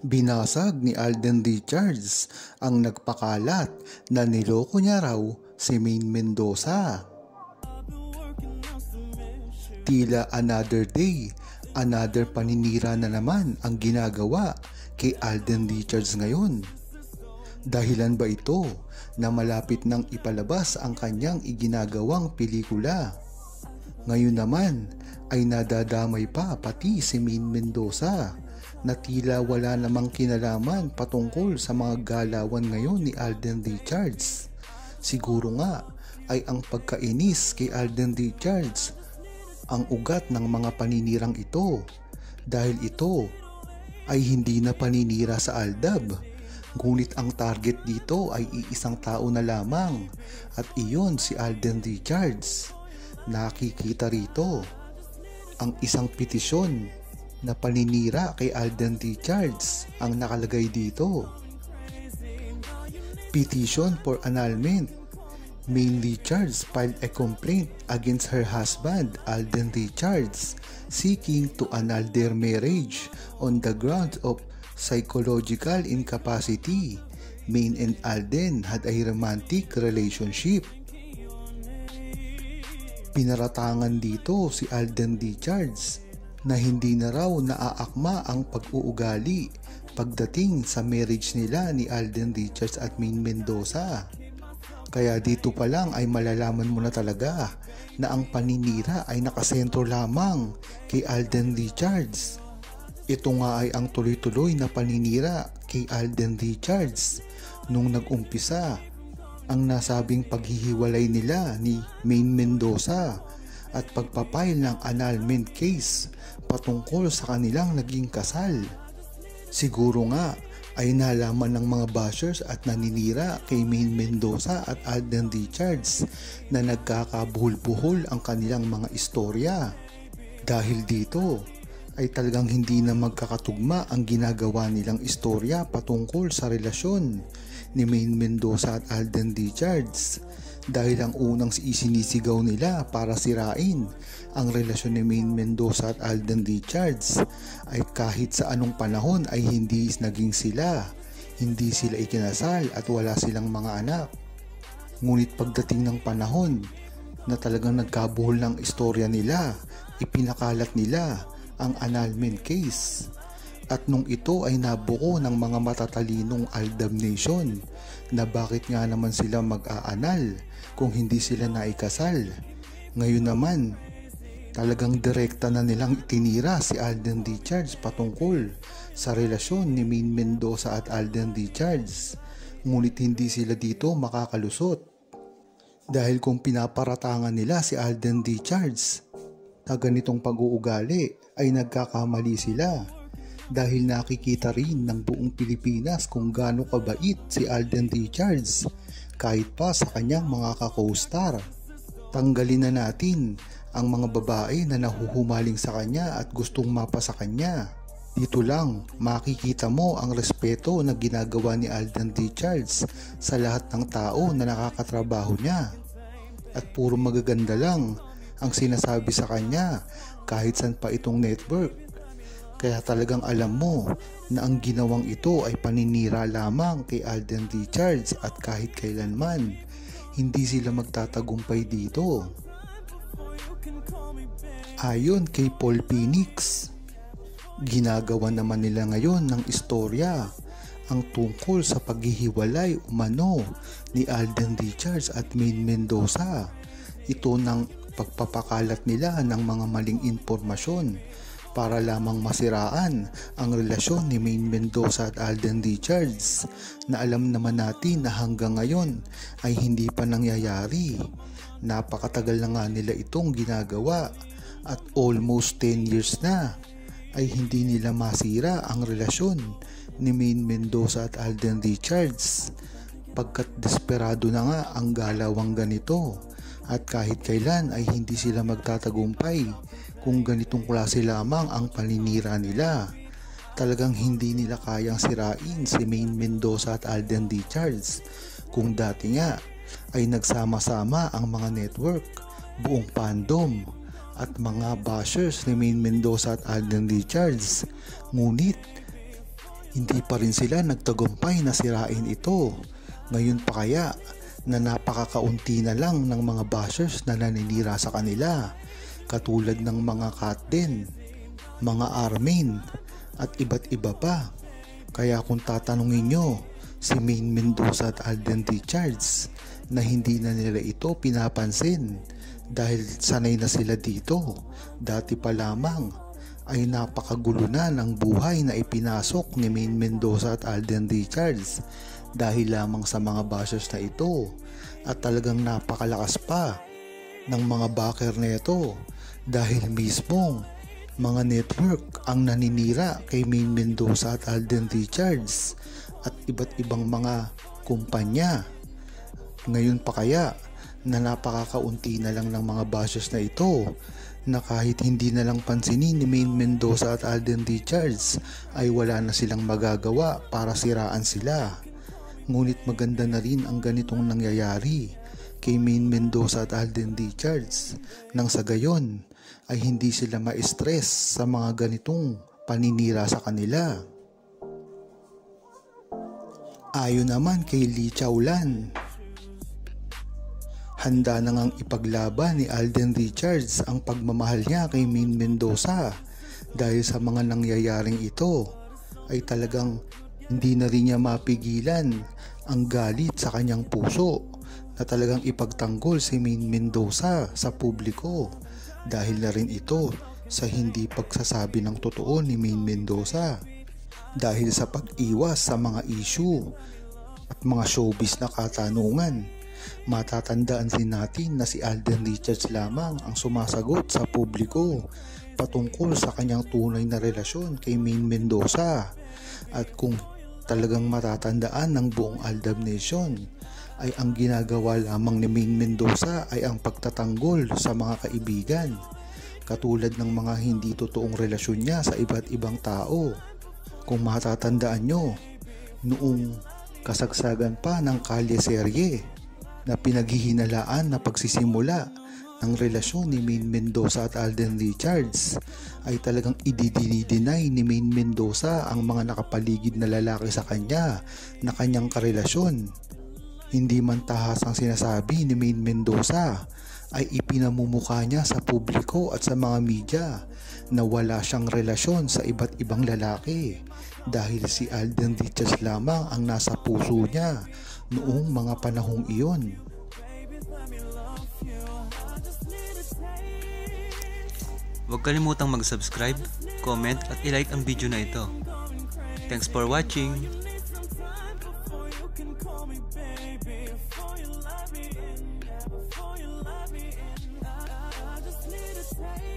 Binasag ni Alden Richards ang nagpakalat na niloko niya raw si Maine Mendoza. Tila another day, another paninira na naman ang ginagawa kay Alden Richards ngayon. Dahilan ba ito na malapit nang ipalabas ang kanyang iginagawang pelikula? Ngayon naman ay nadadamay pa pati si Maine Mendoza na tila wala namang kinalaman patungkol sa mga galawan ngayon ni Alden Richards. Siguro nga ay ang pagkainis kay Alden Richards ang ugat ng mga paninirang ito, dahil ito ay hindi na paninira sa Aldab, ngunit ang target dito ay iisang tao na lamang, at iyon si Alden Richards. Nakikita rito ang isang petisyon na paninira kay Alden Richards. Ang nakalagay dito, Petition for annulment. Maine Richards filed a complaint against her husband Alden Richards, seeking to annul their marriage on the grounds of psychological incapacity. Maine and Alden had a romantic relationship. Pinaratangan dito si Alden Richards na hindi na raw naaakma ang pag-uugali pagdating sa marriage nila ni Alden Richards at Maine Mendoza. Kaya dito pa lang ay malalaman mo na talaga na ang paninira ay nakasentro lamang kay Alden Richards. Ito nga ay ang tuloy-tuloy na paninira kay Alden Richards nung nag-umpisa ang nasabing paghihiwalay nila ni Maine Mendoza at pagpapile ng annulment case patungkol sa kanilang naging kasal. Siguro nga ay nalaman ng mga bashers at naninira kay Maine Mendoza at Alden Richards na nagkakabuhol-buhol ang kanilang mga istorya. Dahil dito ay talagang hindi na magkakatugma ang ginagawa nilang istorya patungkol sa relasyon ni Maine Mendoza at Alden Richards, dahil ang unang isinisigaw nila para sirain ang relasyon ni Maine Mendoza at Alden Richards ay kahit sa anong panahon ay hindi naging sila, hindi sila ikinasal at wala silang mga anak. Ngunit pagdating ng panahon na talagang nagkabuhol ng istorya nila, ipinakalat nila ang annulment case. At nung ito ay nabuko ng mga matatalinong Aldab Nation na bakit nga naman sila mag-aanal kung hindi sila naikasal. Ngayon naman, talagang direkta na nilang itinira si Alden Richards patungkol sa relasyon ni Maine Mendoza at Alden Richards. Ngunit hindi sila dito makakalusot. Dahil kung pinaparatangan nila si Alden Richards na ganitong pag-uugali ay nagkakamali sila. Dahil nakikita rin ng buong Pilipinas kung gaano kabait si Alden Richards kahit pa sa kanyang mga ka-co-star. Tanggalin na natin ang mga babae na nahuhumaling sa kanya at gustong mapa sa kanya. Dito lang makikita mo ang respeto na ginagawa ni Alden Richards sa lahat ng tao na nakakatrabaho niya. At puro magaganda lang ang sinasabi sa kanya kahit saan pa itong network. Kaya talagang alam mo na ang ginawang ito ay paninira lamang kay Alden Richards at kahit kailanman hindi sila magtatagumpay dito. Ayon kay Paul Phoenix, ginagawa naman nila ngayon ng istorya ang tungkol sa paghihiwalay umano ni Alden Richards at Maine Mendoza. Ito ng pagpapakalat nila ng mga maling impormasyon para lamang masiraan ang relasyon ni Maine Mendoza at Alden Richards na alam naman natin na hanggang ngayon ay hindi pa nangyayari. Napakatagal na nga nila itong ginagawa at almost 10 years na ay hindi nila masira ang relasyon ni Maine Mendoza at Alden Richards, pagkat desperado na nga ang galawang ganito at kahit kailan ay hindi sila magtatagumpay kung ganitong klase lamang ang paninira nila. Talagang hindi nila kayang sirain si Maine Mendoza at Alden Richards kung dati nga ay nagsama-sama ang mga network, buong fandom at mga bashers ni Maine Mendoza at Alden Richards. Ngunit Hindi pa rin sila nagtagumpay na sirain ito. Ngayon pa kaya na napakakaunti na lang ng mga bashers na naninira sa kanila, katulad ng mga Katden, mga Armin, at iba't iba pa. Kaya kung tatanungin nyo si Maine Mendoza at Alden Richards, na hindi na nila ito pinapansin dahil sanay na sila dito. Dati pa lamang ay napakagulo na ng buhay na ipinasok ni Maine Mendoza at Alden Richards dahil lamang sa mga bashers na ito, at talagang napakalakas pa ng mga backer na ito dahil mismong mga network ang naninira kay Maine Mendoza at Alden Richards at iba't ibang mga kumpanya. Ngayon pa kaya na napakakaunti na lang ng mga bashers na ito, na kahit hindi na lang pansinin ni Maine Mendoza at Alden Richards ay wala na silang magagawa para siraan sila. Ngunit maganda na rin ang ganitong nangyayari kay Maine Mendoza at Alden Richards, nang sa gayon ay hindi sila ma-stress sa mga ganitong paninira sa kanila. Ayon naman kay Lee Chaulan, handa na ngang ipaglaban ni Alden Richards ang pagmamahal niya kay Maine Mendoza dahil sa mga nangyayaring ito ay talagang hindi na rin niya mapigilan ang galit sa kanyang puso na talagang ipagtanggol si Maine Mendoza sa publiko dahil na rin ito sa hindi pagsasabi ng totoo ni Maine Mendoza dahil sa pag-iwas sa mga issue at mga showbiz na katanungan. Matatandaan din natin na si Alden Richards lamang ang sumasagot sa publiko patungkol sa kanyang tunay na relasyon kay Maine Mendoza. At kung talagang matatandaan ng buong Aldab Nation, ay ang ginagawa lamang ni Maine Mendoza ay ang pagtatanggol sa mga kaibigan, katulad ng mga hindi totoong relasyon niya sa iba't ibang tao. Kung matatandaan nyo, noong kasagsagan pa ng Kalye serye na pinaghihinalaan na pagsisimula ng relasyon ni Maine Mendoza at Alden Richards, ay talagang ididinay ni Maine Mendoza ang mga nakapaligid na lalaki sa kanya na kanyang karelasyon. Hindi man tahas ang sinasabi ni Maine Mendoza, ay ipinamumukha niya sa publiko at sa mga media na wala siyang relasyon sa iba't ibang lalaki dahil si Alden Richards lamang ang nasa puso niya noong mga panahong iyon. Huwag kalimutang mag-subscribe, comment at i-like ang video na ito. Thanks for watching! Say